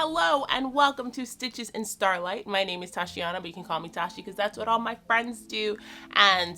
Hello and welcome to Stitches and Starlight. My name is Tashiana, but you can call me Tashi because that's what all my friends do. And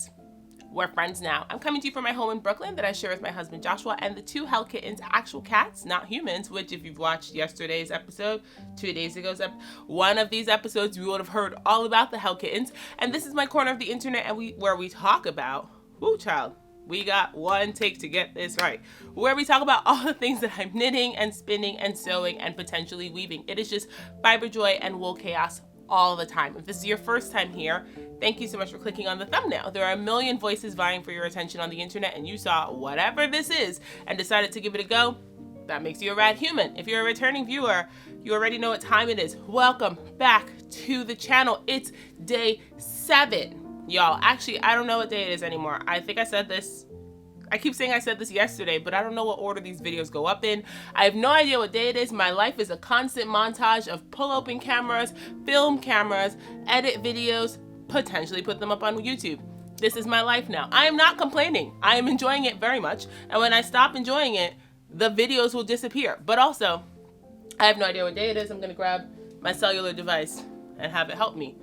we're friends now. I'm coming to you from my home in Brooklyn that I share with my husband Joshua and the two hell kittens, actual cats, not humans, which if you've watched yesterday's episode, 2 days ago's one of these episodes, you would have heard all about the hell kittens. And this is my corner of the internet and where we talk about, whoo child, we got one take to get this right, where we talk about all the things that I'm knitting and spinning and sewing and potentially weaving. It is just fiber joy and wool chaos all the time. If this is your first time here, thank you so much for clicking on the thumbnail. There are a million voices vying for your attention on the internet, and you saw whatever this is and decided to give it a go. That makes you a rad human. If you're a returning viewer, you already know what time it is. Welcome back to the channel. It's day 7. Y'all, actually, I don't know what day it is anymore. I think I said this. I keep saying I said this yesterday, but I don't know what order these videos go up in. I have no idea what day it is. My life is a constant montage of pull open cameras, film cameras, edit videos, potentially put them up on YouTube. This is my life now. I am not complaining. I am enjoying it very much. And when I stop enjoying it, the videos will disappear. But also, I have no idea what day it is. I'm going to grab my cellular device and have it help me.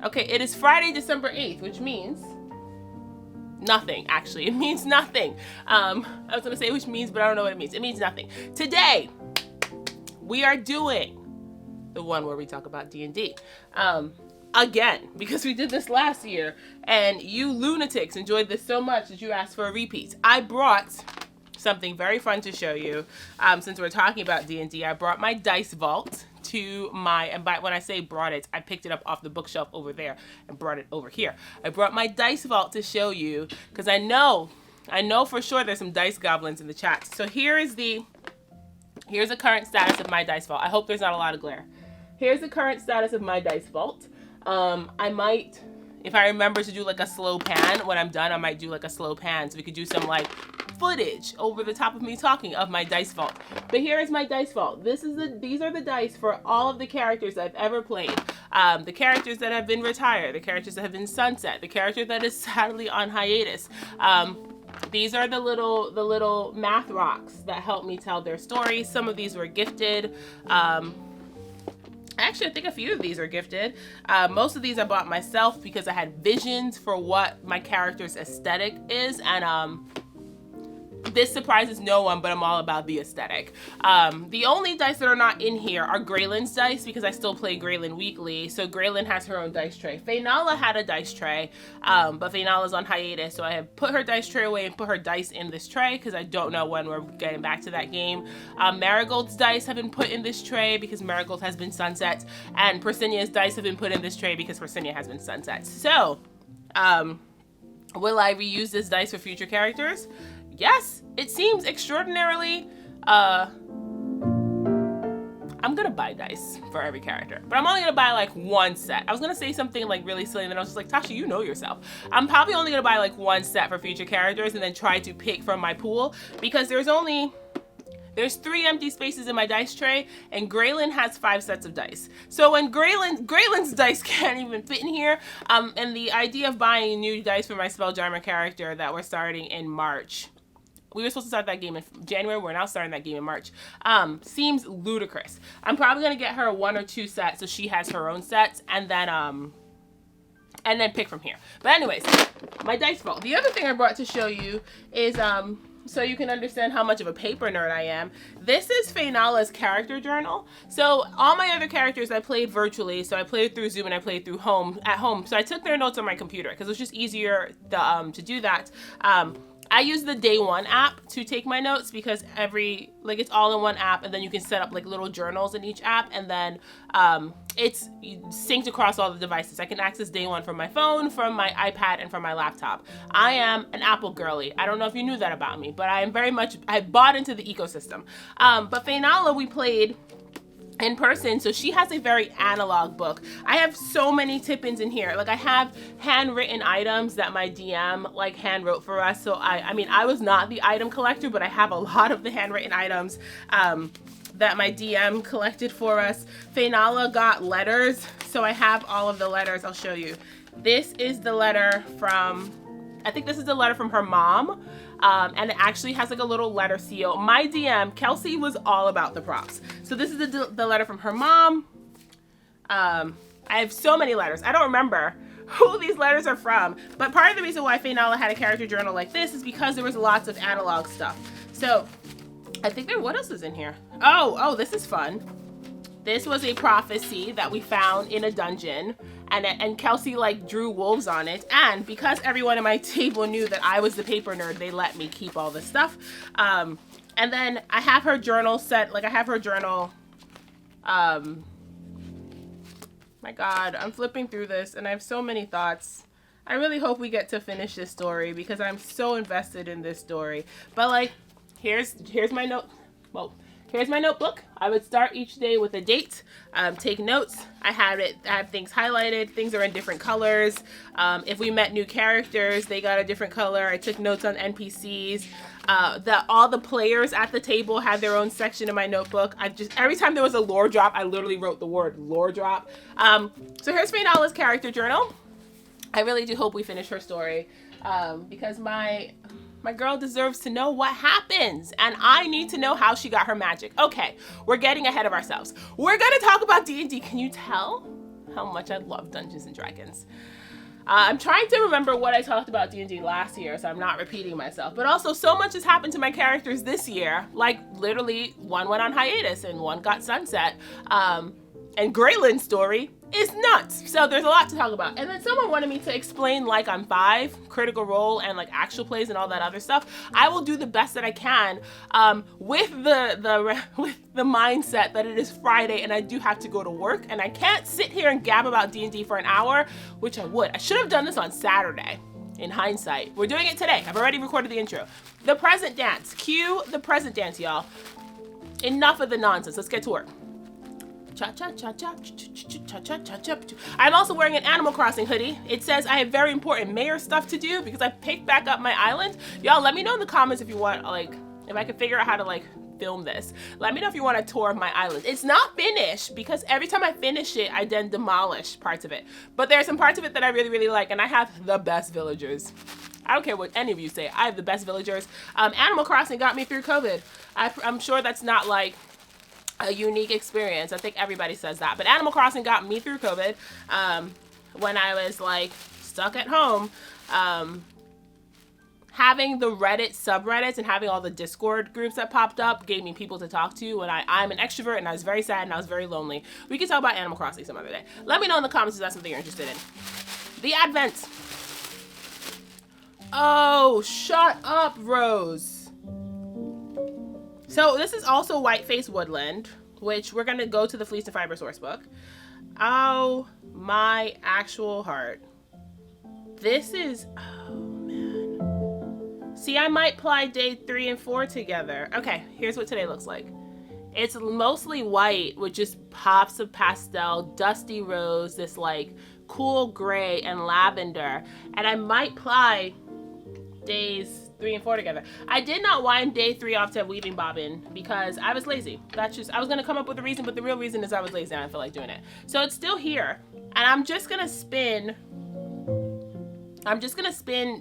Okay, it is Friday, December 8th, which means nothing, actually. It means nothing. I was going to say which means, but I don't know what it means. It means nothing. Today, we are doing the one where we talk about D&D. Again, because we did this last year, and you lunatics enjoyed this so much that you asked for a repeat. I brought something very fun to show you. Since we're talking about D&D, I brought my dice vault to and when I say brought it, I picked it up off the bookshelf over there and brought it over here. I brought my dice vault to show you because I know for sure there's some dice goblins in the chat. So here's the current status of my dice vault. I hope there's not a lot of glare. Here's the current status of my dice vault. I might, if I remember to do like a slow pan when I'm done, I might do like a slow pan so we could do some like footage over the top of me talking of my dice vault. But here is my dice vault. These are the dice for all of the characters I've ever played. The characters that have been retired, the characters that have been sunset, the character that is sadly on hiatus. These are the little math rocks that help me tell their stories. Some of these were gifted. Actually, I think a few of these are gifted. Most of these I bought myself because I had visions for what my character's aesthetic is, and this surprises no one, but I'm all about the aesthetic. The only dice that are not in here are Greylynn's dice because I still play Greylynn weekly. So Greylynn has her own dice tray. Finala had a dice tray, but Finala's on hiatus. So I have put her dice tray away and put her dice in this tray because I don't know when we're getting back to that game. Marigold's dice have been put in this tray because Marigold has been sunset. And Persinia's dice have been put in this tray because Persinia has been sunset. So, will I reuse this dice for future characters? Yes, it seems extraordinarily, I'm gonna buy dice for every character, but I'm only gonna buy like one set. I was gonna say something like really silly and then I was just like, Tasha, you know yourself. I'm probably only gonna buy like one set for future characters and then try to pick from my pool because there's 3 empty spaces in my dice tray, and Greylynn has 5 sets of dice. So when Greylynn's dice can't even fit in here, and the idea of buying new dice for my Spelljammer character that we're starting in March, we were supposed to start that game in January, we're now starting that game in March, seems ludicrous. I'm probably gonna get her 1 or 2 sets so she has her own sets, and then pick from here. But anyways, my dice vault. The other thing I brought to show you is, so you can understand how much of a paper nerd I am. This is Finala's character journal. So all my other characters I played virtually. So I played through Zoom and I played through at home. So I took their notes on my computer because it was just easier to do that. I use the Day One app to take my notes because it's all in one app, and then you can set up like little journals in each app, and then it's synced across all the devices. I can access Day One from my phone, from my iPad, and from my laptop. I am an Apple girly. I don't know if you knew that about me, but I bought into the ecosystem. But Finala, we played in person, so she has a very analog book. I have so many tip-ins in here. Like I have handwritten items that my DM like hand wrote for us. So I mean, I was not the item collector, but I have a lot of the handwritten items that my DM collected for us. Finala got letters, so I have all of the letters. I'll show you. This is the letter from, I think this is the letter from her mom. And it actually has like a little letter seal. My DM, Kelsey, was all about the props. So this is the letter from her mom. I have so many letters. I don't remember who these letters are from, but part of the reason why Finala had a character journal like this is because there was lots of analog stuff. So I think what else is in here? Oh, this is fun. This was a prophecy that we found in a dungeon, and Kelsey like drew wolves on it. And because everyone at my table knew that I was the paper nerd, they let me keep all this stuff. And then I have her journal set, like I have her journal, my God, I'm flipping through this and I have so many thoughts. I really hope we get to finish this story because I'm so invested in this story. But like, here's my note. Well, here's my notebook. I would start each day with a date, take notes. I have things highlighted. Things are in different colors. If we met new characters, they got a different color. I took notes on NPCs. All the players at the table had their own section in my notebook. Every time there was a lore drop, I literally wrote the word lore drop. So here's Finala's character journal. I really do hope we finish her story because my girl deserves to know what happens, and I need to know how she got her magic. Okay, we're getting ahead of ourselves. We're gonna talk about D&D. Can you tell how much I love Dungeons and Dragons? I'm trying to remember what I talked about D&D last year, so I'm not repeating myself. But also, so much has happened to my characters this year. Like, literally, one went on hiatus and one got sunset. And Greylynn's story is nuts. So there's a lot to talk about. And then someone wanted me to explain like I'm 5, Critical Role, and like actual plays and all that other stuff. I will do the best that I can with the mindset that it is Friday and I do have to go to work and I can't sit here and gab about D&D for an hour, which I would. I should have done this on Saturday. In hindsight, we're doing it today. I've already recorded the intro. The present dance. Cue the present dance, y'all. Enough of the nonsense. Let's get to work. I'm also wearing an Animal Crossing hoodie. It says I have very important mayor stuff to do because I picked back up my island. Y'all, let me know in the comments if you want, like, if I can figure out how to, like, film this. Let me know if you want a tour of my island. It's not finished because every time I finish it, I then demolish parts of it. But there are some parts of it that I really, really like, and I have the best villagers. I don't care what any of you say. I have the best villagers. Animal Crossing got me through COVID. I'm sure that's not, like, a unique experience. I think everybody says that, but Animal Crossing got me through COVID when I was like stuck at home. Having the Reddit subreddits and having all the Discord groups that popped up gave me people to talk to when I'm an extrovert and I was very sad and I was very lonely. We can talk about Animal Crossing some other day. Let me know in the comments if that's something you're interested in. The Advent. Oh, shut up, Rose. So this is also Whiteface Woodland, which we're going to go to the Fleece and Fiber source book. Oh, my actual heart. This is, oh, man. See, I might ply day 3 and 4 together. Okay, here's what today looks like. It's mostly white with just pops of pastel, dusty rose, this like cool gray and lavender. And I might ply days 3 and 4 together. I did not wind day 3 off to weaving bobbin because I was lazy. That's just, I was gonna come up with a reason, but the real reason is I was lazy and I feel like doing it. So it's still here, and I'm just gonna spin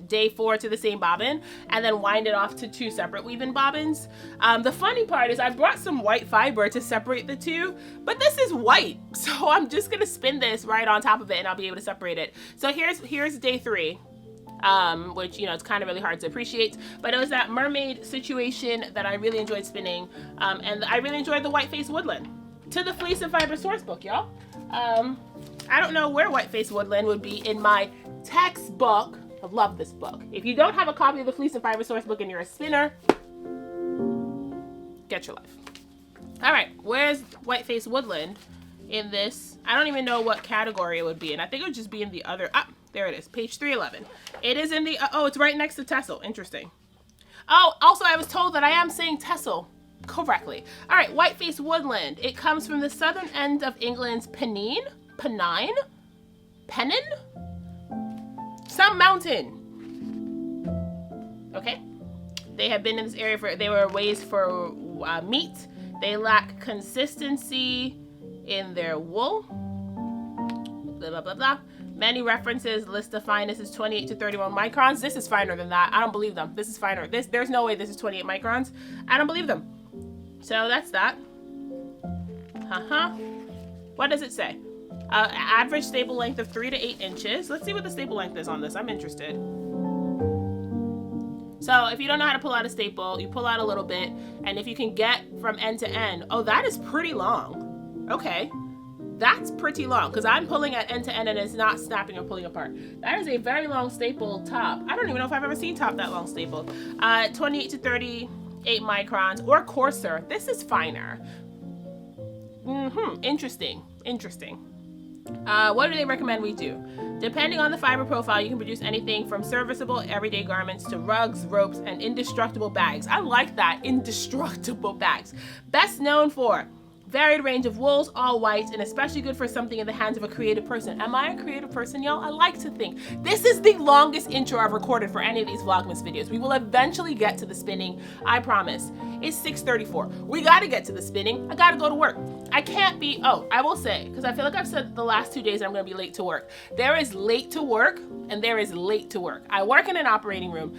day 4 to the same bobbin and then wind it off to 2 separate weaving bobbins. The funny part is I brought some white fiber to separate the 2, but this is white, so I'm just gonna spin this right on top of it and I'll be able to separate it. So here's day 3. Which, you know, it's kind of really hard to appreciate, but it was that mermaid situation that I really enjoyed spinning, and I really enjoyed the Whiteface Woodland. To the Fleece and Fiber source book, y'all. I don't know where Whiteface Woodland would be in my textbook. I love this book. If you don't have a copy of the Fleece and Fiber source book and you're a spinner, get your life. All right, where's Whiteface Woodland in this? I don't even know what category it would be in. I think it would just be in the other, there it is, page 311. It is in the, oh, it's right next to Tessel. Interesting. Oh, also I was told that I am saying Tessel correctly. All right, Whiteface Woodland. It comes from the southern end of England's Pennine? Some mountain. Okay. They have been in this area they were raised for meat. They lack consistency in their wool. Blah, blah, blah, blah. Many references, list of fineness is 28 to 31 microns. This is finer than that. I don't believe them. This is finer. There's no way this is 28 microns. I don't believe them. So that's that. What does it say? Average stable length of 3 to 8 inches. Let's see what the stable length is on this. I'm interested. So if you don't know how to pull out a staple, you pull out a little bit, and if you can get from end to end, oh, that is pretty long. Okay, that's pretty long, because I'm pulling at end to end and it's not snapping or pulling apart. That is a very long staple top. I don't even know if I've ever seen top that long staple. 28 to 38 microns or coarser. This is finer. Interesting. What do they recommend we do? Depending on the fiber profile, you can produce anything from serviceable everyday garments to rugs, ropes, and indestructible bags. I like that, indestructible bags. Best known for varied range of wools, all white, and especially good for something in the hands of a creative person. Am I a creative person, y'all? I like to think. This is the longest intro I've recorded for any of these Vlogmas videos. We will eventually get to the spinning, I promise. It's 6:34. We gotta get to the spinning. I gotta go to work. I can't be, I will say, because I feel like I've said the last 2 days I'm gonna be late to work. There is late to work and there is late to work. I work in an operating room.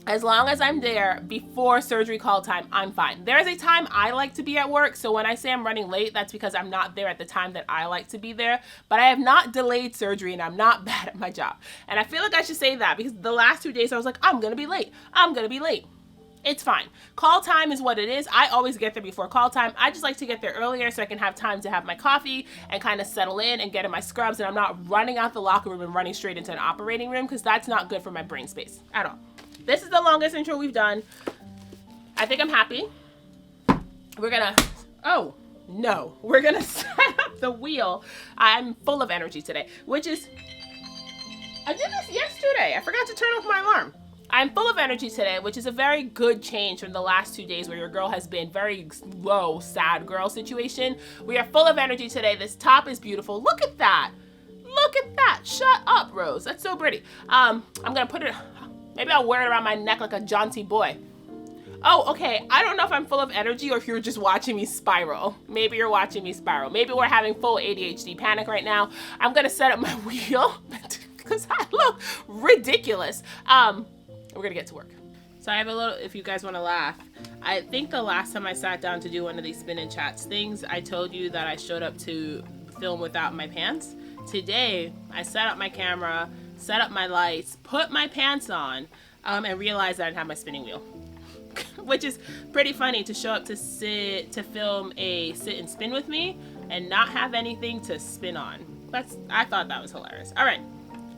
As long as I'm there before surgery call time, I'm fine. There is a time I like to be at work, so when I say I'm running late, that's because I'm not there at the time that I like to be there. But I have not delayed surgery and I'm not bad at my job. And I feel like I should say that because the last 2 days I was like, I'm gonna be late. It's fine. Call time is what it is. I always get there before call time. I just like to get there earlier so I can have time to have my coffee and kind of settle in and get in my scrubs, and I'm not running out the locker room and running straight into an operating room, because that's not good for my brain space at all. This is the longest intro we've done. I think I'm happy. We're gonna set up the wheel. I'm full of energy today, which is, I did this yesterday. I forgot to turn off my alarm. I'm full of energy today, which is a very good change from the last 2 days where your girl has been very low, sad girl situation. We are full of energy today. This top is beautiful. Look at that. Look at that. Shut up, Rose. That's so pretty. I'm gonna put it, maybe I'll wear it around my neck like a jaunty boy. Oh, okay. I don't know if I'm full of energy or if you're just watching me spiral. Maybe you're watching me spiral. Maybe we're having full ADHD panic right now. I'm gonna set up my wheel because I look ridiculous. We're gonna get to work. So I have a little, if you guys wanna laugh, I think the last time I sat down to do one of these spin and chats things, I told you that I showed up to film without my pants. Today, I set up my camera, set up my lights, put my pants on, and realized that I didn't have my spinning wheel. Which is pretty funny to show up to film a sit and spin with me and not have anything to spin on. I thought that was hilarious. All right.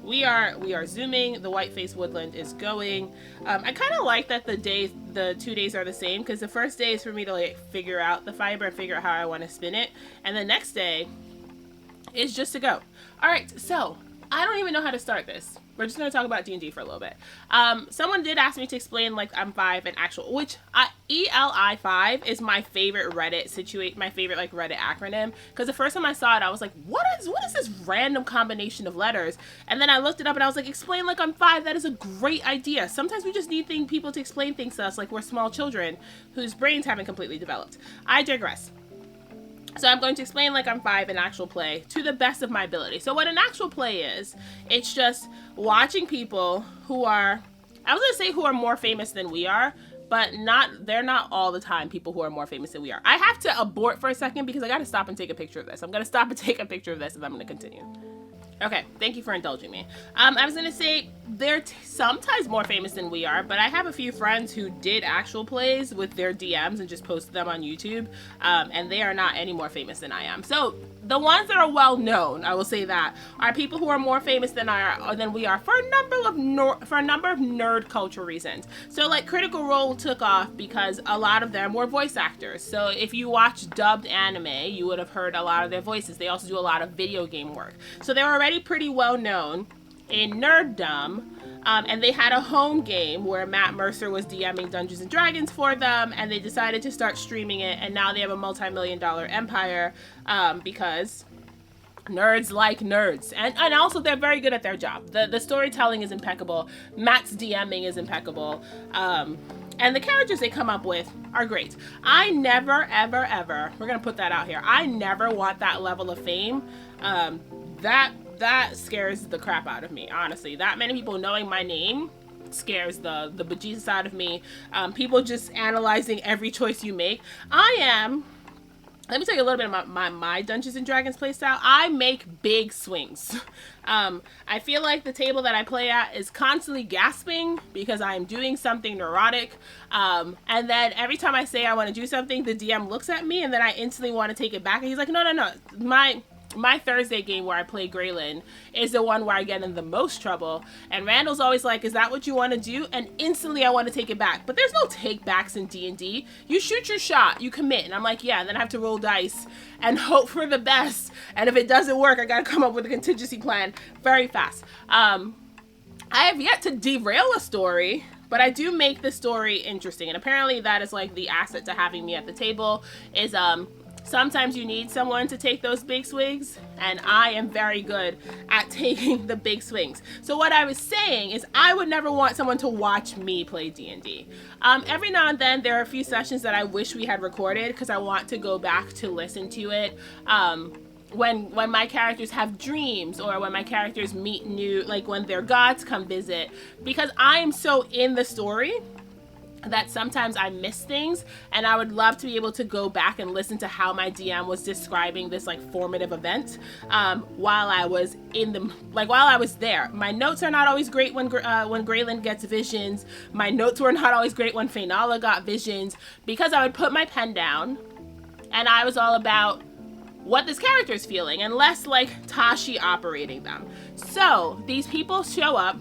We are zooming. The white face woodland is going. I kind of like that the 2 days are the same, because the first day is for me to like figure out the fiber and figure out how I want to spin it, and the next day is just to go. All right, so I don't even know how to start this. We're just going to talk about D&D for a little bit. Someone did ask me to explain like I'm 5 and actual, which ELI5 is my favorite my favorite like Reddit acronym, because the first time I saw it I was like, what is this random combination of letters? And then I looked it up and I was like, explain like I'm 5. That is a great idea. Sometimes we just need people to explain things to us like we're small children whose brains haven't completely developed. I digress. So I'm going to explain like I'm 5 in actual play to the best of my ability. So what an actual play is, it's just watching people who are, I was going to say who are more famous than we are, but they're not all the time people who are more famous than we are. I have to abort for a second because I got to stop and take a picture of this. I'm going to stop and take a picture of this and I'm going to continue. Okay, thank you for indulging me. I was gonna say they're sometimes more famous than we are, but I have a few friends who did actual plays with their DMs and just posted them on YouTube, and they are not any more famous than I am. So the ones that are well known, I will say that, are people who are more famous than we are for a number of nerd culture reasons. So like Critical Role took off because a lot of them were voice actors. So if you watch dubbed anime, you would have heard a lot of their voices. They also do a lot of video game work. So they were already pretty well known in nerddom, and they had a home game where Matt Mercer was DMing Dungeons and Dragons for them, and they decided to start streaming it, and now they have a multi-million-dollar empire because nerds like nerds, and also they're very good at their job. The storytelling is impeccable, Matt's DMing is impeccable, and the characters they come up with are great. I never ever we're gonna put that out here, I never want that level of fame. That that scares the crap out of me, honestly. That many people knowing my name scares the bejesus out of me. People just analyzing every choice you make. Let me tell you a little bit about my Dungeons and Dragons playstyle. I make big swings. I feel like the table that I play at is constantly gasping because I'm doing something neurotic. And then every time I say I want to do something, the DM looks at me and then I instantly want to take it back. And he's like, no. My Thursday game where I play Greylynn is the one where I get in the most trouble. And Randall's always like, is that what you want to do? And instantly I want to take it back. But there's no take backs in D&D. You shoot your shot, you commit. And I'm like, yeah, and then I have to roll dice and hope for the best. And if it doesn't work, I got to come up with a contingency plan very fast. I have yet to derail a story, but I do make the story interesting. And apparently that is like the asset to having me at the table is, sometimes you need someone to take those big swings, and I am very good at taking the big swings. So what I was saying is I would never want someone to watch me play D&D. Every now and then there are a few sessions that I wish we had recorded because I want to go back to listen to it. When my characters have dreams, or when my characters meet new, like when their gods come visit, because I am so in the story that sometimes I miss things, and I would love to be able to go back and listen to how my DM was describing this like formative event while I was there. My notes are not always great when Greylynn gets visions. My notes were not always great when Finala got visions, because I would put my pen down and I was all about what this character is feeling and less like Tazhi operating them. So these people show up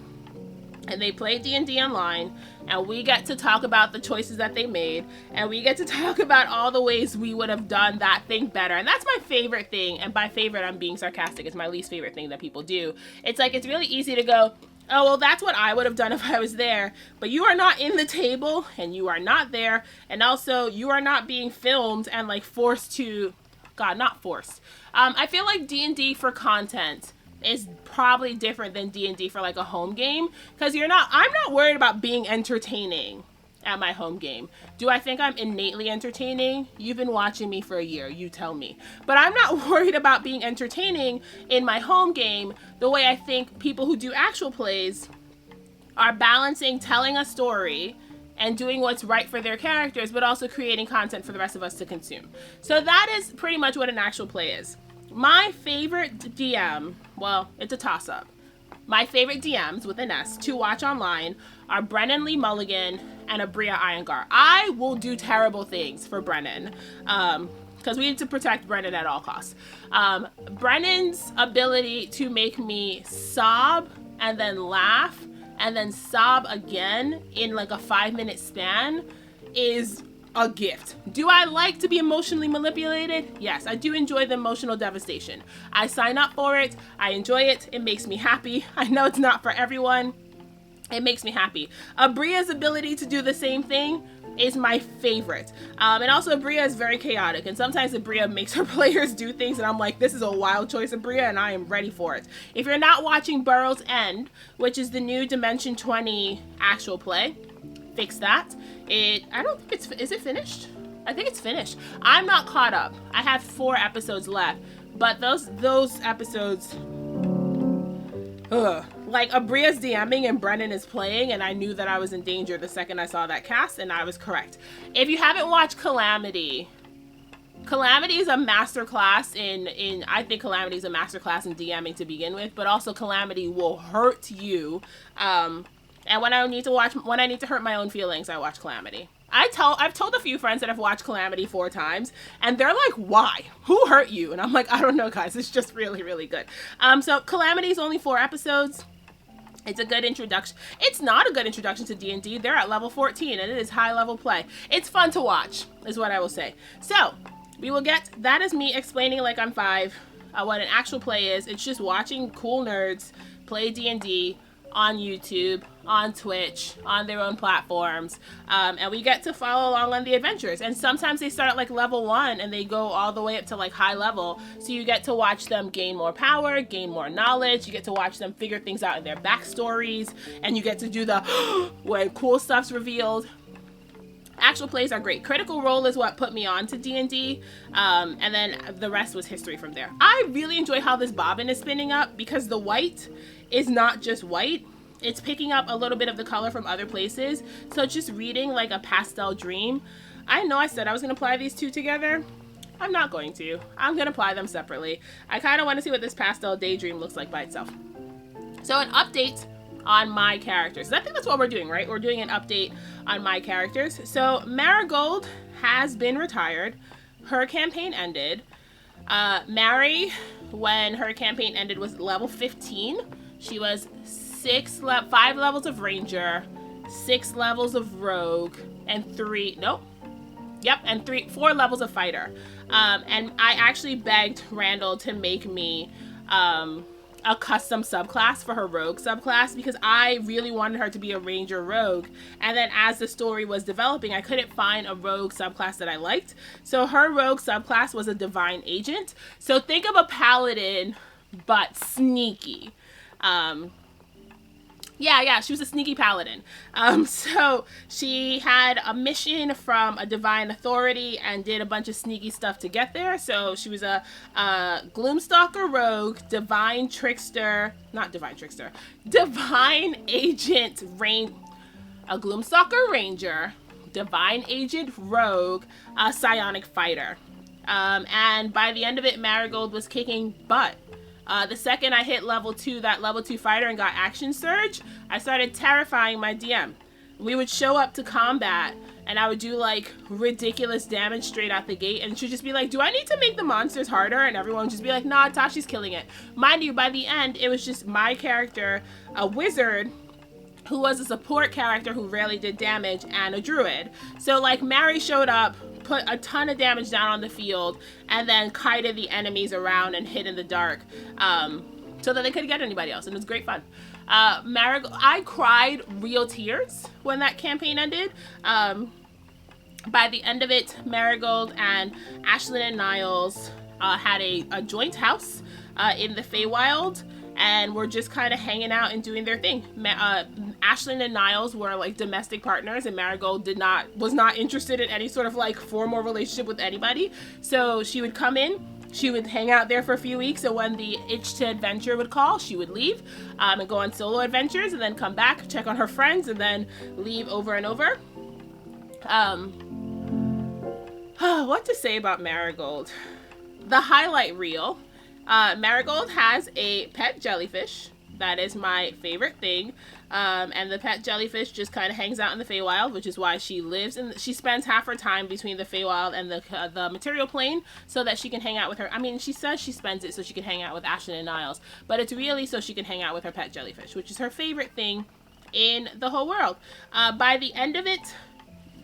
and they play D&D online, and we get to talk about the choices that they made, and we get to talk about all the ways we would have done that thing better. And that's my favorite thing, and by favorite I'm being sarcastic. It's my least favorite thing that people do. It's like, it's really easy to go, oh, well, that's what I would have done if I was there, but you are not in the table, and you are not there, and also you are not being filmed and like forced to, God, not forced. I feel like D&D for content is probably different than D&D for like a home game, because I'm not worried about being entertaining at my home game. Do I think I'm innately entertaining? You've been watching me for a year, you tell me. But I'm not worried about being entertaining in my home game the way I think people who do actual plays are balancing telling a story and doing what's right for their characters, but also creating content for the rest of us to consume. So that is pretty much what an actual play is. My favorite DM, well, it's a toss-up. My favorite DMs, with an S, to watch online are Brennan Lee Mulligan and Abria Iyengar. I will do terrible things for Brennan, because we need to protect Brennan at all costs. Brennan's ability to make me sob and then laugh and then sob again in like a 5-minute span is a gift. Do I like to be emotionally manipulated? Yes, I do enjoy the emotional devastation. I sign up for it. I enjoy it. It makes me happy. I know it's not for everyone. It makes me happy. Abria's ability to do the same thing is my favorite. And also Abria is very chaotic, and sometimes Abria makes her players do things and I'm like, this is a wild choice, Abria, and I am ready for it. If you're not watching Burrow's End, which is the new Dimension 20 actual play, fix that. I don't think is it finished? I think it's finished. I'm not caught up. I have 4 episodes left, but those episodes, like Abria's DMing and Brennan is playing, and I knew that I was in danger the second I saw that cast, and I was correct. If you haven't watched Calamity is a masterclass in I think Calamity is a masterclass in DMing to begin with, but also Calamity will hurt you. And when I need to hurt my own feelings, I watch Calamity. I've told a few friends that I've watched Calamity 4 times, and they're like, why? Who hurt you? And I'm like, I don't know, guys. It's just really, really good. So Calamity is only 4 episodes. It's a good introduction. It's not a good introduction to D&D. They're at level 14, and it is high-level play. It's fun to watch, is what I will say. So, that is me explaining like I'm 5, what an actual play is. It's just watching cool nerds play D&D on YouTube, on Twitch, on their own platforms, and we get to follow along on the adventures. And sometimes they start at like level 1 and they go all the way up to like high level, so you get to watch them gain more power, gain more knowledge. You get to watch them figure things out in their backstories, and you get to do the when cool stuff's revealed. Actual plays are great. Critical Role is what put me on to D&D, and then the rest was history from there. I really enjoy how this bobbin is spinning up because the white is not just white. It's picking up a little bit of the color from other places. So it's just reading like a pastel dream. I know I said I was going to apply these two together. I'm not going to. I'm going to apply them separately. I kind of want to see what this pastel daydream looks like by itself. So an update on my characters. I think that's what we're doing, right? We're doing an update on my characters. So Marigold has been retired. Her campaign ended. Mary, when her campaign ended, was level 15. She was 5 levels of Ranger, 6 levels of Rogue, and 4 levels of Fighter. And I actually begged Randall to make me a custom subclass for her Rogue subclass because I really wanted her to be a Ranger Rogue. And then as the story was developing, I couldn't find a Rogue subclass that I liked. So her Rogue subclass was a Divine Agent. So think of a Paladin, but sneaky. Yeah, she was a sneaky paladin. So she had a mission from a divine authority and did a bunch of sneaky stuff to get there. So she was a Gloomstalker Rogue, Divine Agent, a Gloomstalker Ranger, Divine Agent Rogue, a Psionic Fighter. And by the end of it, Marigold was kicking butt. The second I hit level 2, that level 2 fighter, and got action surge, I started terrifying my DM. We would show up to combat and I would do like ridiculous damage straight out the gate, and she'd just be like, do I need to make the monsters harder? And everyone would just be like, nah, Tashi's killing it. Mind you, by the end, it was just my character, a wizard, who was a support character who rarely did damage, and a druid. So like Mary showed up, put a ton of damage down on the field, and then kited the enemies around and hid in the dark so that they couldn't get anybody else, and it was great fun. Marigold, I cried real tears when that campaign ended. By the end of it, Marigold and Ashlyn and Niles had a joint house in the Feywild, and were just kind of hanging out and doing their thing. Ashlyn and Niles were like domestic partners, and Marigold was not interested in any sort of like formal relationship with anybody. So she would come in, she would hang out there for a few weeks, and when the itch to adventure would call, she would leave and go on solo adventures, and then come back, check on her friends, and then leave over and over. What to say about Marigold? The highlight reel. Marigold has a pet jellyfish. That is my favorite thing. And the pet jellyfish just kind of hangs out in the Feywild, which is why she lives in. She spends half her time between the Feywild and the material plane, so that she can hang out with her. I mean, she says she spends it so she can hang out with Ashlyn and Niles, but it's really so she can hang out with her pet jellyfish, which is her favorite thing in the whole world. By the end of it,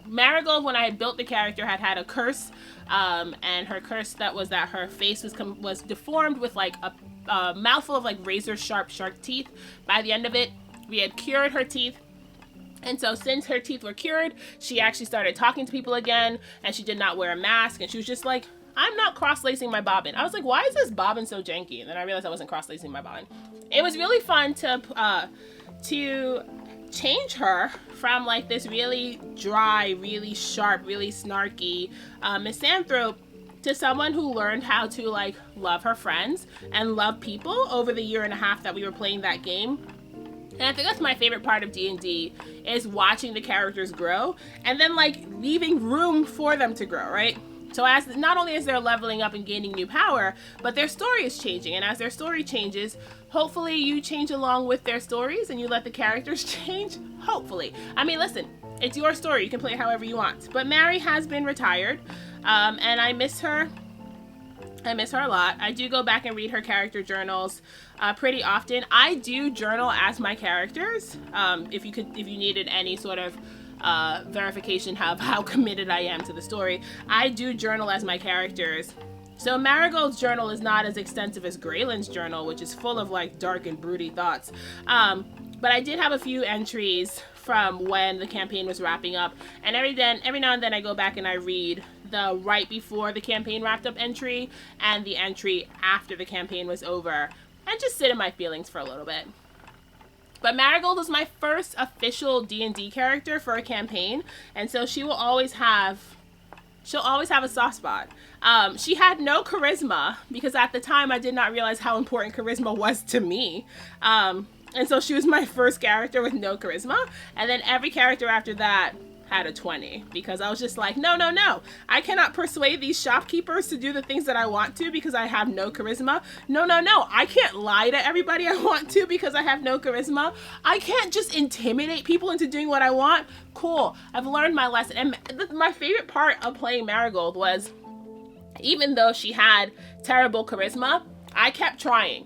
Marigold, when I had built the character, had a curse, and her curse was that her face was deformed with like a mouthful of like razor sharp shark teeth. By the end of it, we had cured her teeth, and so since her teeth were cured, she actually started talking to people again, and she did not wear a mask, and she was just like, I'm not cross-lacing my bobbin. I was like, why is this bobbin so janky? And then I realized I wasn't cross-lacing my bobbin. It was really fun to change her from like this really dry, really sharp, really snarky misanthrope to someone who learned how to like love her friends and love people over the year and a half that we were playing that game. And I think that's my favorite part of D&D, is watching the characters grow and then like leaving room for them to grow, right? So as not only as they're leveling up and gaining new power, but their story is changing, and as their story changes, hopefully you change along with their stories and you let the characters change, hopefully. I mean, listen, it's your story, you can play it however you want. But Mary has been retired, and I miss her. I miss her a lot. I do go back and read her character journals pretty often. I do journal as my characters, if you needed any sort of verification of how committed I am to the story. I do journal as my characters. So Marigold's journal is not as extensive as Greylynn's journal, which is full of like dark and broody thoughts. But I did have a few entries from when the campaign was wrapping up, and every now and then I go back and I read the right before the campaign wrapped up entry and the entry after the campaign was over, and just sit in my feelings for a little bit. But Marigold was my first official D&D character for a campaign, and so she'll always have a soft spot. She had no charisma, because at the time I did not realize how important charisma was to me. And so she was my first character with no charisma, and then every character after that had a 20, because I was just like, no, I cannot persuade these shopkeepers to do the things that I want to because I have no charisma. No, I can't lie to everybody I want to because I have no charisma. I can't just intimidate people into doing what I want. Cool, I've learned my lesson. And my favorite part of playing Marigold was, even though she had terrible charisma, I kept trying.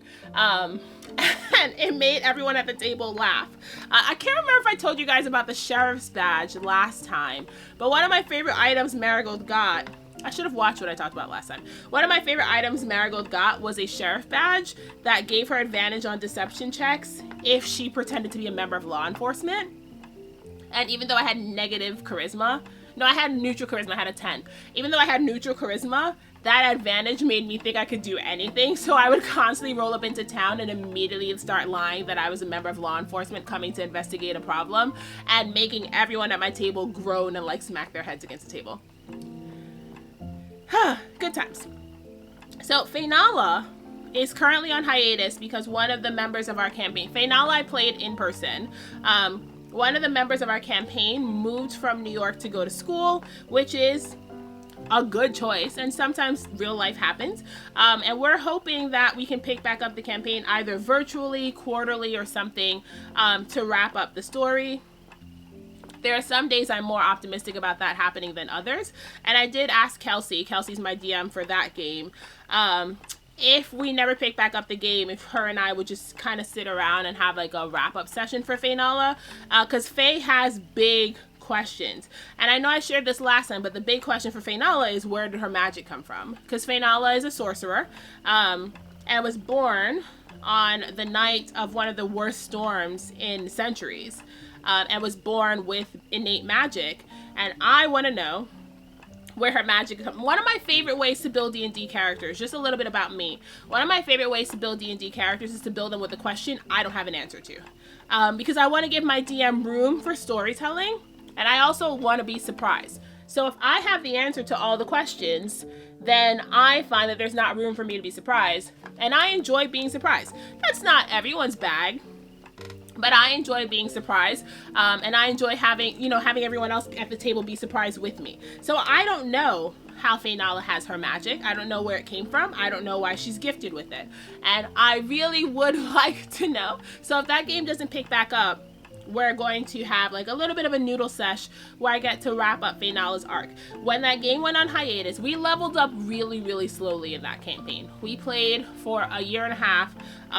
And it made everyone at the table laugh. I can't remember if I told you guys about the sheriff's badge last time, but one of my favorite items Marigold got, I should have watched what I talked about last time. One of my favorite items Marigold got was a sheriff badge that gave her advantage on deception checks if she pretended to be a member of law enforcement. And even though I had negative charisma, no, I had neutral charisma, I had a 10. Even though I had neutral charisma, that advantage made me think I could do anything, so I would constantly roll up into town and immediately start lying that I was a member of law enforcement coming to investigate a problem, and making everyone at my table groan and like smack their heads against the table. Good times. So Finala is currently on hiatus because one of the members of our campaign, Finala I played in person, one of the members of our campaign moved from New York to go to school, which is a good choice, and sometimes real life happens, and we're hoping that we can pick back up the campaign either virtually, quarterly, or something, to wrap up the story. There are some days I'm more optimistic about that happening than others, and I did ask Kelsey's my DM for that game, if we never pick back up the game, if her and I would just kind of sit around and have like a wrap-up session for Finala, because Faye has big questions. And I know I shared this last time, but the big question for Finala is, where did her magic come from? Because Finala is a sorcerer, and was born on the night of one of the worst storms in centuries, and was born with innate magic. And I want to know where her magic comes. One of my favorite ways to build D&D characters, just a little bit about me, one of my favorite ways to build D&D characters is to build them with a question I don't have an answer to, because I want to give my DM room for storytelling. And I also want to be surprised. So if I have the answer to all the questions, then I find that there's not room for me to be surprised. And I enjoy being surprised. That's not everyone's bag, but I enjoy being surprised. And I enjoy having everyone else at the table be surprised with me. So I don't know how Finala has her magic. I don't know where it came from. I don't know why she's gifted with it. And I really would like to know. So if that game doesn't pick back up, we're going to have like a little bit of a noodle sesh where I get to wrap up Finala's arc. When that game went on hiatus, we leveled up really slowly in that campaign. We played for a year and a half,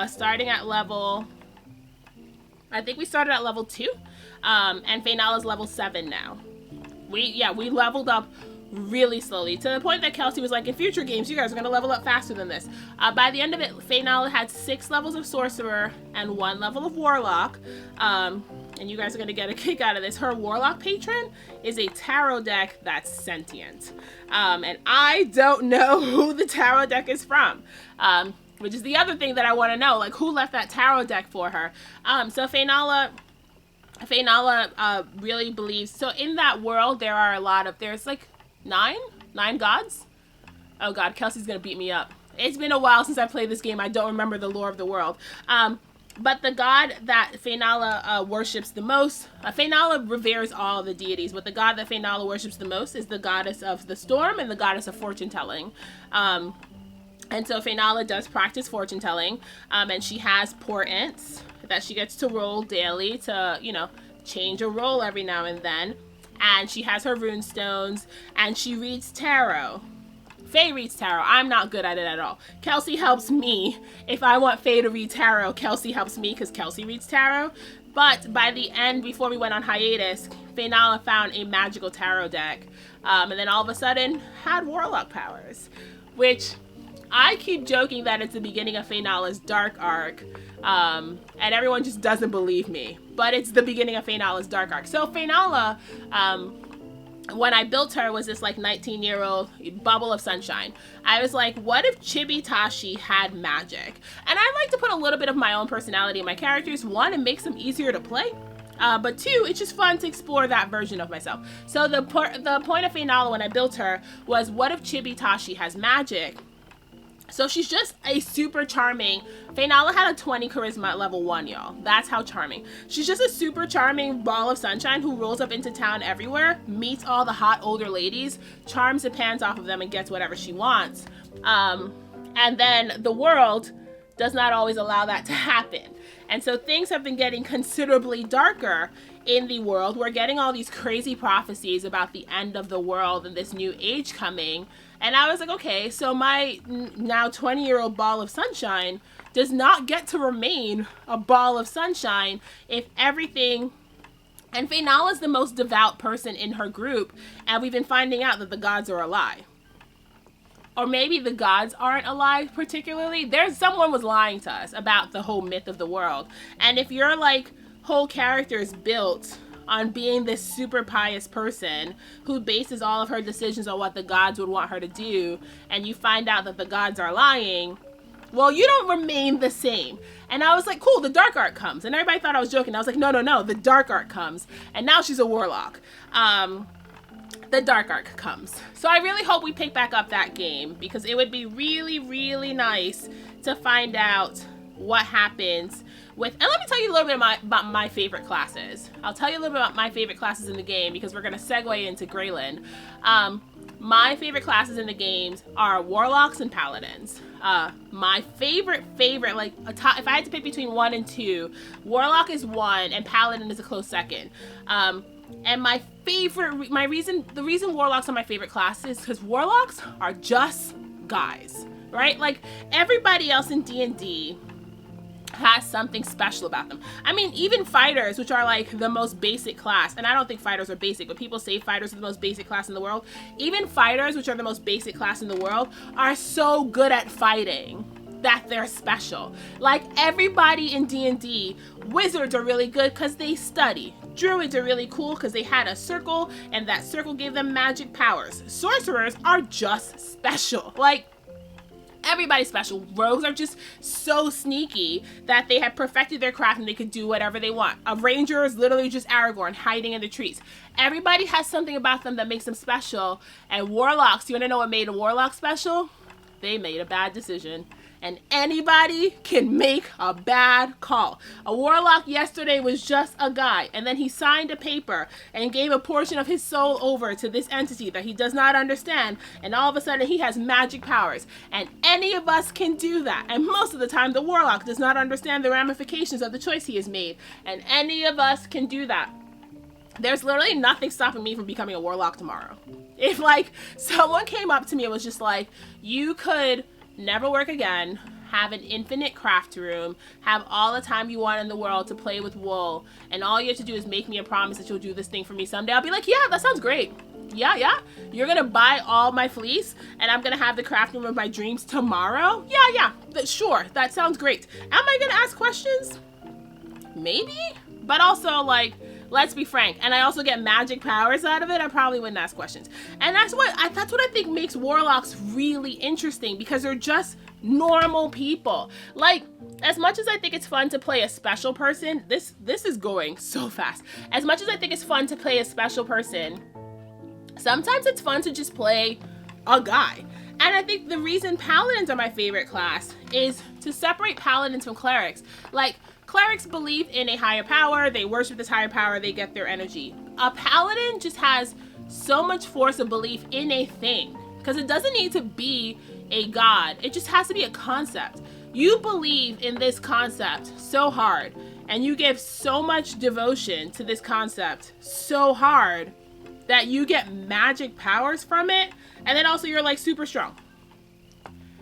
starting at level, I think we started at level 2, and Finala's level 7 now. We leveled up really slowly, to the point that Kelsey was like, in future games, you guys are going to level up faster than this. By the end of it, Finala had 6 levels of Sorcerer and 1 level of Warlock, and you guys are going to get a kick out of this. Her Warlock patron is a tarot deck that's sentient, and I don't know who the tarot deck is from, which is the other thing that I want to know, like who left that tarot deck for her. So Finala really believes, so in that world there are there's like 9 gods? Oh god, Kelsey's gonna beat me up. It's been a while since I played this game. I don't remember the lore of the world. But the god that Finala worships the most, Finala reveres all the deities, but the god that Finala worships the most is the goddess of the storm and the goddess of fortune telling. And so Finala does practice fortune telling, and she has portents that she gets to roll daily to, change a roll every now and then. And she has her rune stones, and she reads tarot. Faye reads tarot. I'm not good at it at all. Kelsey helps me. If I want Faye to read tarot, Kelsey helps me because Kelsey reads tarot. But by the end, before we went on hiatus, Finala found a magical tarot deck, and then all of a sudden had warlock powers, which I keep joking that it's the beginning of Finala's dark arc, and everyone just doesn't believe me, but it's the beginning of Finala's dark arc. So Finala when I built her, was this like 19-year-old bubble of sunshine. I was like, what if Chibi Tashi had magic? And I like to put a little bit of my own personality in my characters. One, it makes them easier to play. But two, it's just fun to explore that version of myself. So the point of Finala when I built her was, what if Chibi Tashi has magic? So she's just a super charming. Finala had a 20 charisma at level 1, y'all. That's how charming. She's just a super charming ball of sunshine who rolls up into town everywhere, meets all the hot older ladies, charms the pants off of them, and gets whatever she wants. And then the world does not always allow that to happen. And so things have been getting considerably darker in the world. We're getting all these crazy prophecies about the end of the world and this new age coming. And I was like, okay, so my now 20-year-old ball of sunshine does not get to remain a ball of sunshine if everything... And Finala is the most devout person in her group, and we've been finding out that the gods are a lie. Or maybe the gods aren't alive particularly. Someone was lying to us about the whole myth of the world. And if your like whole character is built on being this super pious person who bases all of her decisions on what the gods would want her to do, and you find out that the gods are lying, well, you don't remain the same. And I was like, cool, the dark art comes. And everybody thought I was joking. I was like, no, the dark art comes. And now she's a warlock. The dark arc comes. So I really hope we pick back up that game, because it would be really, really nice to find out what happens with, and let me tell you a little bit about my favorite classes. I'll tell you a little bit about my favorite classes in the game, because we're going to segue into Greylynn. My favorite classes in the games are warlocks and paladins. My favorite, like if I had to pick between 1 and 2, warlock is 1 and paladin is a close second. And my favorite, the reason warlocks are my favorite class is because warlocks are just guys, right? Like everybody else in D&D has something special about them. I mean, even fighters, which are like the most basic class, and I don't think fighters are basic, but people say fighters are the most basic class in the world. Even fighters, which are the most basic class in the world, are so good at fighting that they're special. Like everybody in D&D, wizards are really good because they study. Druids are really cool because they had a circle and that circle gave them magic powers. Sorcerers are just special. Like everybody's special. Rogues are just so sneaky that they have perfected their craft and they could do whatever they want. A ranger is literally just Aragorn hiding in the trees. Everybody has something about them that makes them special. And warlocks, you want to know what made a warlock special? They made a bad decision. And anybody can make a bad call. A warlock yesterday was just a guy, and then he signed a paper and gave a portion of his soul over to this entity that he does not understand, and all of a sudden he has magic powers. And any of us can do that. And most of the time the warlock does not understand the ramifications of the choice he has made. And any of us can do that. There's literally nothing stopping me from becoming a warlock tomorrow. If like someone came up to me and was just like, you could never work again, have an infinite craft room, have all the time you want in the world to play with wool, and all you have to do is make me a promise that you'll do this thing for me someday, I'll be like, yeah, that sounds great. Yeah. You're gonna buy all my fleece and I'm gonna have the craft room of my dreams tomorrow? Yeah. Sure, that sounds great. Am I gonna ask questions? Maybe. But also, like, let's be frank, and I also get magic powers out of it, I probably wouldn't ask questions. And that's what I think makes warlocks really interesting, because they're just normal people. Like, as much as I think it's fun to play a special person, this is going so fast. As much as I think it's fun to play a special person, sometimes it's fun to just play a guy. And I think the reason paladins are my favorite class is to separate paladins from clerics. Like, clerics believe in a higher power, they worship this higher power, they get their energy. A paladin just has so much force of belief in a thing, because it doesn't need to be a god, it just has to be a concept. You believe in this concept so hard, and you give so much devotion to this concept so hard that you get magic powers from it, and then also you're like super strong.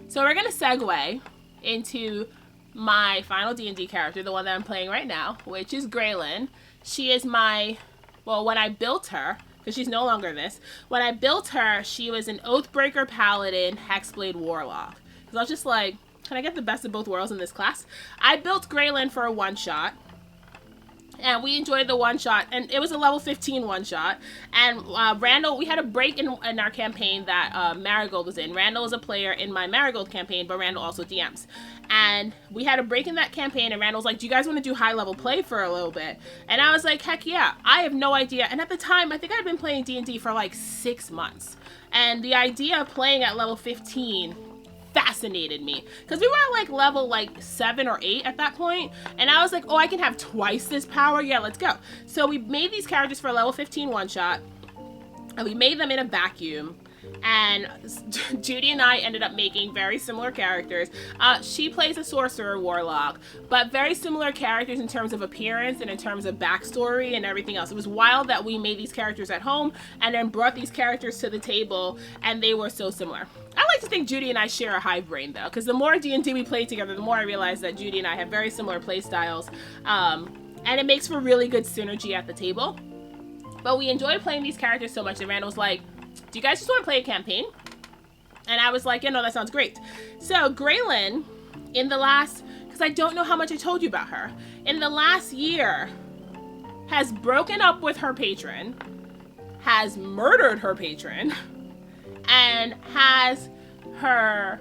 So we're gonna segue into my final D&D character, the one that I'm playing right now, which is Greylynn. She is my, well, when I built her, because she's no longer this, when I built her, she was an Oathbreaker Paladin, Hexblade Warlock. Because I was just like, can I get the best of both worlds in this class? I built Greylynn for a one-shot. And we enjoyed the one shot, and it was a level 15 one shot. And Randall, we had a break in our campaign that Marigold was in. Randall is a player in my Marigold campaign, but Randall also DMs. And we had a break in that campaign, and Randall was like, do you guys want to do high level play for a little bit? And I was like, heck yeah. I have no idea. And at the time, I think I'd been playing D&D for like 6 months. And the idea of playing at level 15 fascinated me, because we were at like level like 7 or 8 at that point, and I was like, oh, I can have twice this power. Yeah, let's go. So we made these characters for a level 15 one shot, and we made them in a vacuum. And Judy and I ended up making very similar characters. She plays a sorcerer warlock, but very similar characters in terms of appearance and in terms of backstory and everything else. It was wild that we made these characters at home and then brought these characters to the table, and they were so similar. I like to think Judy and I share a hive brain, though, because the more D&D we play together, the more I realize that Judy and I have very similar play styles, and it makes for really good synergy at the table. But we enjoyed playing these characters so much, and Randall was like, do you guys just want to play a campaign? And I was like, yeah, no, that sounds great. So Greylynn, in the last, because I don't know how much I told you about her, in the last year, has broken up with her patron, has murdered her patron, and has her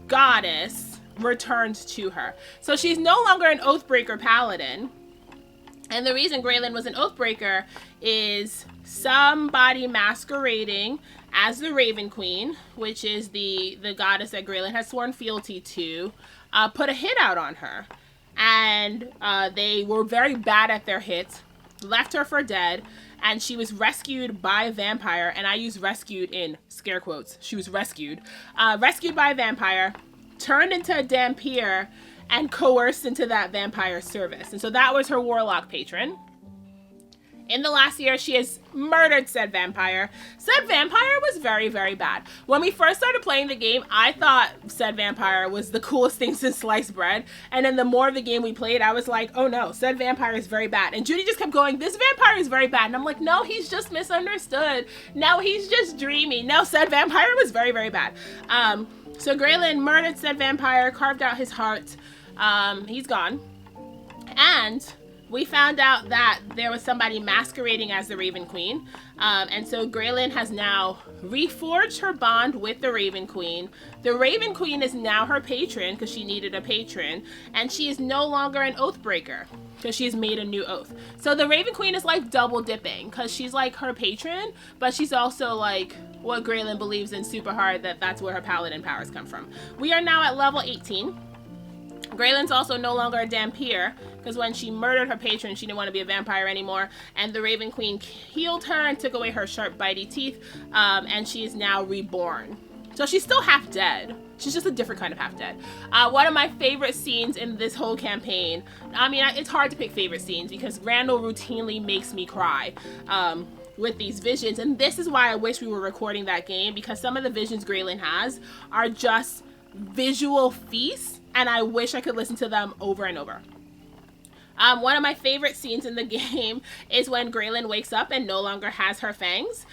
goddess returned to her. So she's no longer an Oathbreaker paladin. And the reason Greylynn was an Oathbreaker is somebody masquerading as the Raven Queen, which is the goddess that Greylynn has sworn fealty to, put a hit out on her. And they were very bad at their hits, left her for dead, and she was rescued by a vampire, and I use rescued in scare quotes. She was rescued. Rescued by a vampire, turned into a Dhampir, and coerced into that vampire's service. And so that was her warlock patron. In the last year, she has murdered said vampire. Said vampire was very, very bad. When we first started playing the game, I thought said vampire was the coolest thing since sliced bread. And then the more of the game we played, I was like, oh no, said vampire is very bad. And Judy just kept going, this vampire is very bad. And I'm like, no, he's just misunderstood. No, he's just dreamy. No, said vampire was very, very bad. So Greylynn murdered said vampire, carved out his heart. He's gone. And we found out that there was somebody masquerading as the Raven Queen. And so Greylynn has now reforged her bond with the Raven Queen. The Raven Queen is now her patron because she needed a patron. And she is no longer an Oathbreaker because she's made a new oath. So the Raven Queen is like double dipping because she's like her patron, but she's also like what Greylynn believes in super hard, that that's where her paladin powers come from. We are now at level 18. Greylynn's also no longer a Dhampir, because when she murdered her patron, she didn't want to be a vampire anymore, and the Raven Queen healed her and took away her sharp, bitey teeth, and she is now reborn. So she's still half dead. She's just a different kind of half dead. One of my favorite scenes in this whole campaign, I mean, it's hard to pick favorite scenes, because Randall routinely makes me cry with these visions, and this is why I wish we were recording that game, because some of the visions Greylynn has are just visual feasts, and I wish I could listen to them over and over. One of my favorite scenes in the game is when Greylynn wakes up and no longer has her fangs.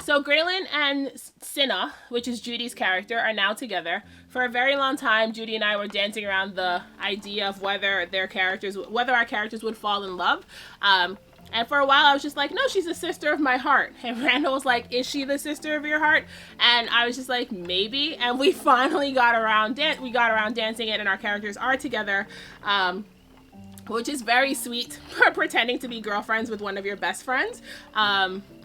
So Greylynn and Cinna, which is Judy's character, are now together. For a very long time, Judy and I were dancing around the idea of whether our characters would fall in love. And for a while, I was just like, no, she's the sister of my heart. And Randall was like, is she the sister of your heart? And I was just like, maybe. And we finally got around dancing it, and our characters are together, which is very sweet for pretending to be girlfriends with one of your best friends.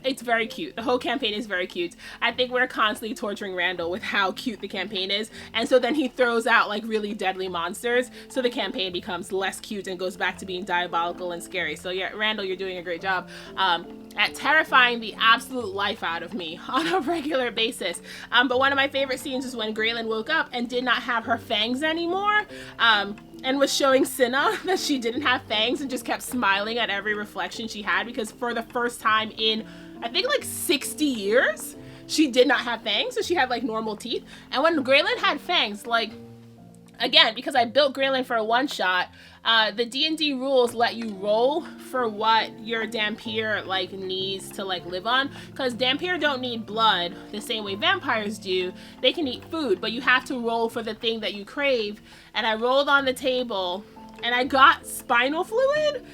It's very cute. The whole campaign is very cute. I think we're constantly torturing Randall with how cute the campaign is. And so then he throws out like really deadly monsters. So the campaign becomes less cute and goes back to being diabolical and scary. So yeah, Randall, you're doing a great job at terrifying the absolute life out of me on a regular basis. But one of my favorite scenes is when Greylynn woke up and did not have her fangs anymore. And was showing Cinna that she didn't have fangs and just kept smiling at every reflection she had, because for the first time in, I think, like 60 years, she did not have fangs, so she had like normal teeth. And when Greylynn had fangs, like, again, because I built Greylynn for a one-shot, the D&D rules let you roll for what your Dhampir like needs to like live on, because Dhampir don't need blood the same way vampires do. They can eat food, but you have to roll for the thing that you crave. And I rolled on the table and I got spinal fluid.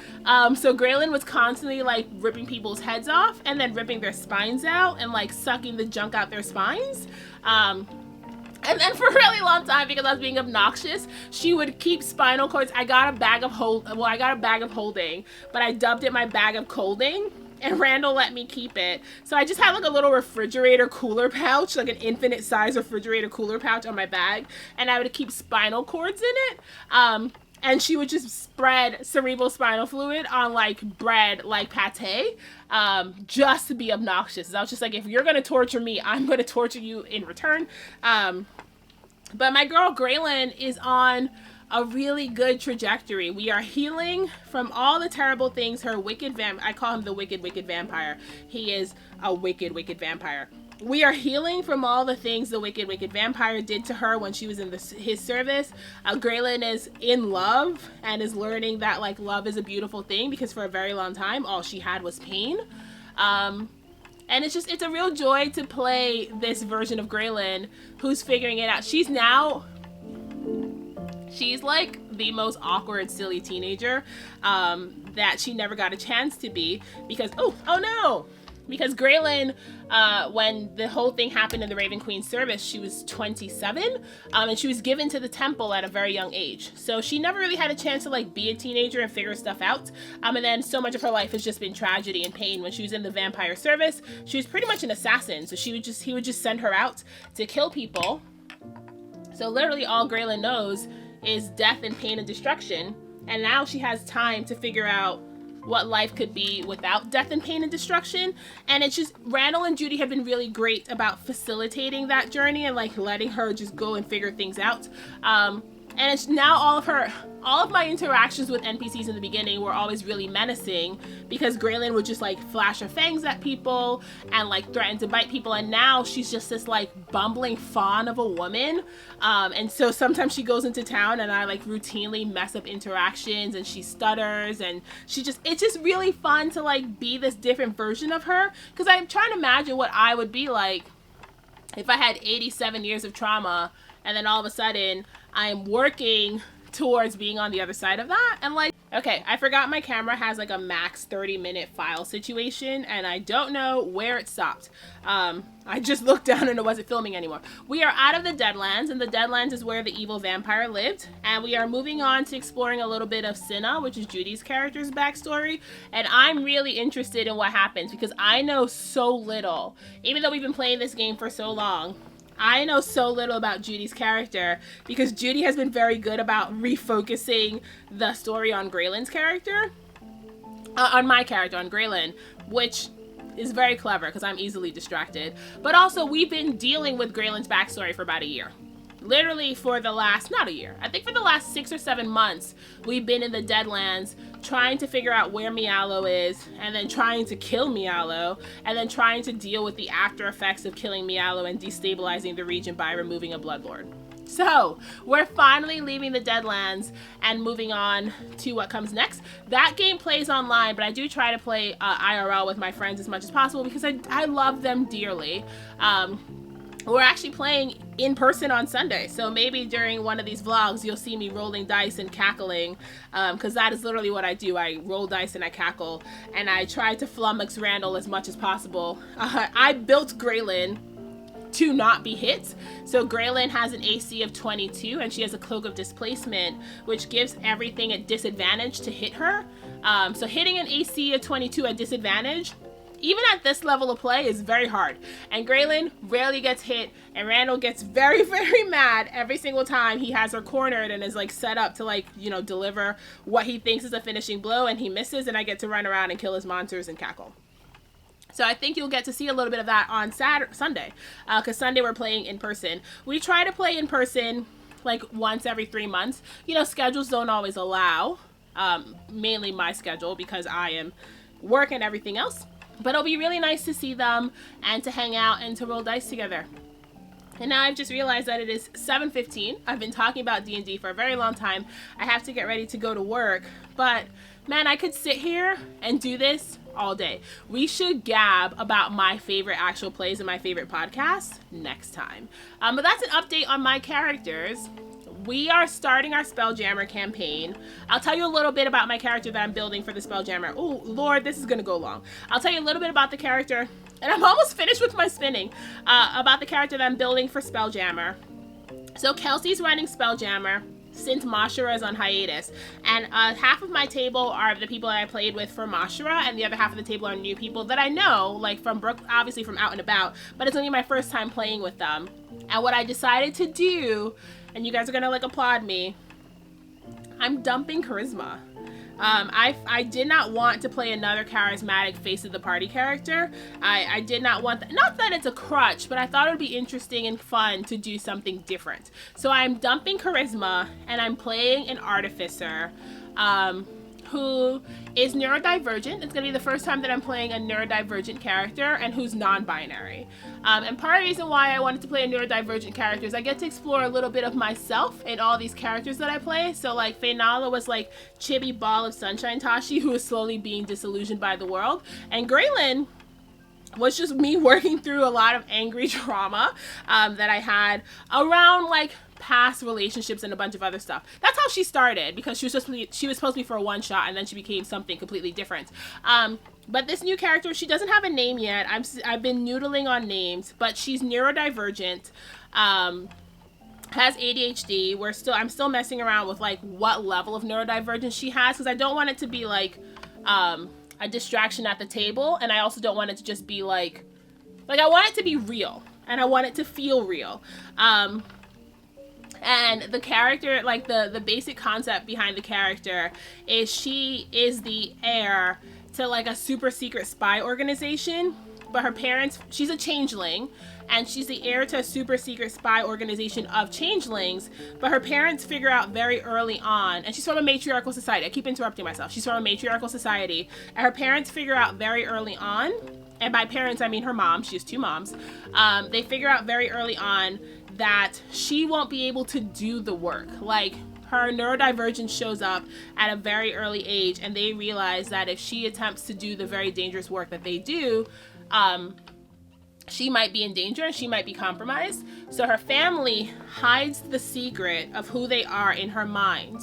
So Greylynn was constantly like ripping people's heads off and then ripping their spines out and like sucking the junk out their spines. And then for a really long time, because I was being obnoxious, she would keep spinal cords. I got a bag of holding, but I dubbed it my bag of colding, and Randall let me keep it. So I just had like a little refrigerator cooler pouch, like an infinite size refrigerator cooler pouch on my bag, and I would keep spinal cords in it. And she would just spread cerebral spinal fluid on like bread, like pate, just to be obnoxious. I was just like, if you're gonna torture me, I'm gonna torture you in return. But my girl Greylynn is on a really good trajectory. We are healing from all the terrible things her wicked I call him the wicked vampire. He is a wicked vampire. We are healing from all the things the wicked vampire did to her when she was in his service. Greylynn is in love and is learning that like love is a beautiful thing, because for a very long time all she had was pain. And it's a real joy to play this version of Greylynn who's figuring it out. She's like the most awkward, silly teenager that she never got a chance to be, because because Greylynn, when the whole thing happened in the Raven Queen's service, she was 27, and she was given to the temple at a very young age. So she never really had a chance to like be a teenager and figure stuff out. And then so much of her life has just been tragedy and pain. When she was in the vampire service, she was pretty much an assassin. So he would just send her out to kill people. So literally all Greylynn knows is death and pain and destruction. And now she has time to figure out what life could be without death and pain and destruction. And it's just, Randall and Judy have been really great about facilitating that journey and like letting her just go and figure things out. And it's now all of my interactions with NPCs in the beginning were always really menacing, because Greylynn would just like flash her fangs at people and like threaten to bite people. And now she's just this like bumbling fawn of a woman. And so sometimes she goes into town and I like routinely mess up interactions and she stutters, and it's just really fun to like be this different version of her. Cause I'm trying to imagine what I would be like if I had 87 years of trauma and then all of a sudden I'm working towards being on the other side of that. And like, okay, I forgot my camera has like a max 30-minute file situation, and I don't know where it stopped. I just looked down and it wasn't filming anymore. We are out of the Deadlands, and the Deadlands is where the evil vampire lived, and we are moving on to exploring a little bit of Cinna, which is Judy's character's backstory. And I'm really interested in what happens, because I know so little. Even though we've been playing this game for so long, I know so little about Judy's character, because Judy has been very good about refocusing the story on Greylynn's character. On my character, on Greylynn, which is very clever because I'm easily distracted. But also, we've been dealing with Greylynn's backstory for about a year. Literally for the last, not a year, I think for the last 6 or 7 months, we've been in the Deadlands trying to figure out where Mialo is, and then trying to kill Mialo, and then trying to deal with the after effects of killing Mialo and destabilizing the region by removing a Bloodlord. So, we're finally leaving the Deadlands and moving on to what comes next. That game plays online, but I do try to play IRL with my friends as much as possible, because I love them dearly. We're actually playing in person on Sunday, so maybe during one of these vlogs you'll see me rolling dice and cackling, because that is literally what I do. I roll dice and I cackle, and I try to flummox Randall as much as possible. I built Greylynn to not be hit. So Greylynn has an AC of 22, and she has a Cloak of Displacement, which gives everything at disadvantage to hit her. So hitting an AC of 22 at disadvantage, even at this level of play, is very hard. And Greylynn rarely gets hit, and Randall gets very, very mad every single time he has her cornered and is like set up to like, you know, deliver what he thinks is a finishing blow, and he misses, and I get to run around and kill his monsters and cackle. So I think you'll get to see a little bit of that on Sunday, because Sunday we're playing in person. We try to play in person like once every 3 months. You know, schedules don't always allow, mainly my schedule, because I am work and everything else. But it'll be really nice to see them and to hang out and to roll dice together. And now I've just realized that it is 7:15. I've been talking about D&D for a very long time. I have to get ready to go to work. But man, I could sit here and do this all day. We should gab about my favorite actual plays and my favorite podcasts next time. But that's an update on my characters. we are starting our Spelljammer campaign. I'll tell you a little bit about my character that I'm building for the Spelljammer. Oh, Lord, this is going to go long. I'll tell you a little bit about the character, and I'm almost finished with my spinning, about the character that I'm building for Spelljammer. So Kelsey's running Spelljammer since Mashura is on hiatus, and half of my table are the people that I played with for Mashura, and the other half of the table are new people that I know, like from obviously from out and about, but it's only my first time playing with them. And what I decided to do, and you guys are gonna like applaud me, I'm dumping charisma. I did not want to play another charismatic face of the party character. I did not want that. Not that it's a crutch, but I thought it would be interesting and fun to do something different. So I'm dumping charisma, and I'm playing an artificer who is neurodivergent. It's going to be the first time that I'm playing a neurodivergent character, and who's non-binary. And part of the reason why I wanted to play a neurodivergent character is I get to explore a little bit of myself in all these characters that I play. So like Finala was like chibi ball of sunshine Tazhi, who is slowly being disillusioned by the world. And Greylynn was just me working through a lot of angry trauma that I had around like past relationships and a bunch of other stuff. That's how she started, because she was supposed to be for a one shot, and then she became something completely different. But this new character, she doesn't have a name yet. I've been noodling on names, but she's neurodivergent, has ADHD. I'm still messing around with like what level of neurodivergence she has, because I don't want it to be like a distraction at the table, and I also don't want it to just be like I want it to be real, and I want it to feel real. And the character, like the basic concept behind the character is she is the heir to like a super secret spy organization, but her parents, she's a changeling, and she's the heir to a super secret spy organization of changelings, but her parents figure out very early on, and she's from a matriarchal society. I keep interrupting myself. She's from a matriarchal society, and her parents figure out very early on, and by parents I mean her mom, she has two moms, they figure out very early on that she won't be able to do the work. Like, her neurodivergence shows up at a very early age, and they realize that if she attempts to do the very dangerous work that they do, she might be in danger and she might be compromised. So her family hides the secret of who they are in her mind,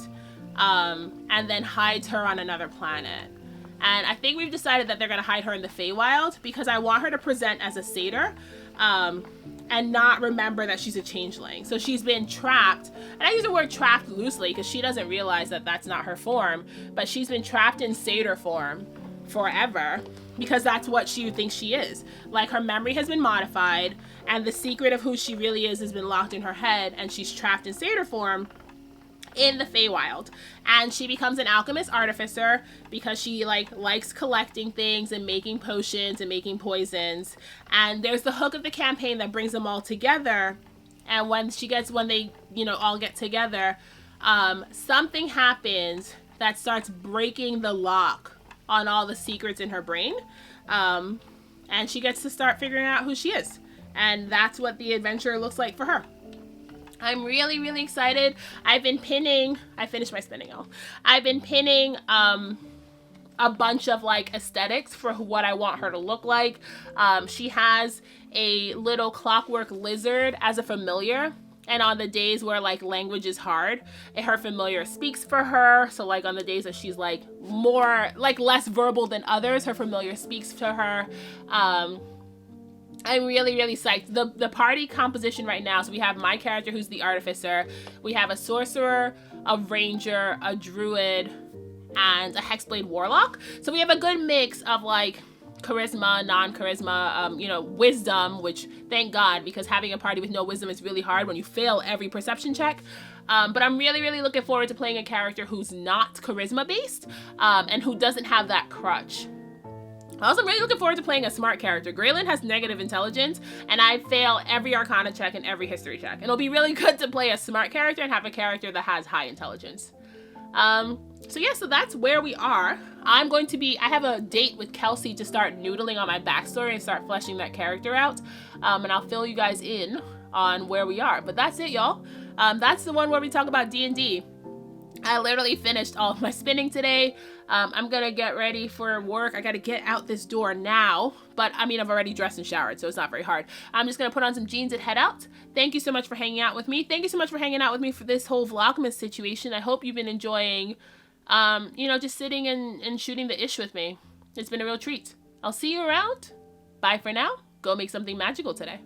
and then hides her on another planet. And I think we've decided that they're going to hide her in the Feywild, because I want her to present as a satyr, and not remember that she's a changeling. So she's been trapped, and I use the word trapped loosely because she doesn't realize that that's not her form, but she's been trapped in satyr form forever, because that's what she thinks she is. Like, her memory has been modified, and the secret of who she really is has been locked in her head, and she's trapped in satyr form in the Feywild. And she becomes an alchemist artificer because she likes collecting things and making potions and making poisons. And there's the hook of the campaign that brings them all together. And when they all get together, something happens that starts breaking the lock on all the secrets in her brain. And she gets to start figuring out who she is. And that's what the adventure looks like for her. I'm really, really excited. I finished my spinning, y'all. I've been pinning a bunch of like aesthetics for what I want her to look like. She has a little clockwork lizard as a familiar. And on the days where like language is hard, her familiar speaks for her. So like on the days that she's like more, like less verbal than others, her familiar speaks to her. I'm really, really psyched. The party composition right now, so we have my character who's the artificer, we have a sorcerer, a ranger, a druid, and a hexblade warlock. So we have a good mix of like charisma, non-charisma, wisdom, which thank God, because having a party with no wisdom is really hard when you fail every perception check. But I'm really, really looking forward to playing a character who's not charisma based, and who doesn't have that crutch. Also, I'm really looking forward to playing a smart character. Greylynn has negative intelligence, and I fail every arcana check and every history check. And it'll be really good to play a smart character and have a character that has high intelligence. So that's where we are. I have a date with Kelsey to start noodling on my backstory and start fleshing that character out. And I'll fill you guys in on where we are. But that's it, y'all. That's the one where we talk about D&D. I literally finished all of my spinning today. I'm gonna get ready for work. I gotta get out this door now, but I mean, I've already dressed and showered, so it's not very hard. I'm just gonna put on some jeans and head out. Thank you so much for hanging out with me. Thank you so much for hanging out with me for this whole Vlogmas situation. I hope you've been enjoying, you know, just sitting and shooting the ish with me. It's been a real treat. I'll see you around. Bye for now. Go make something magical today.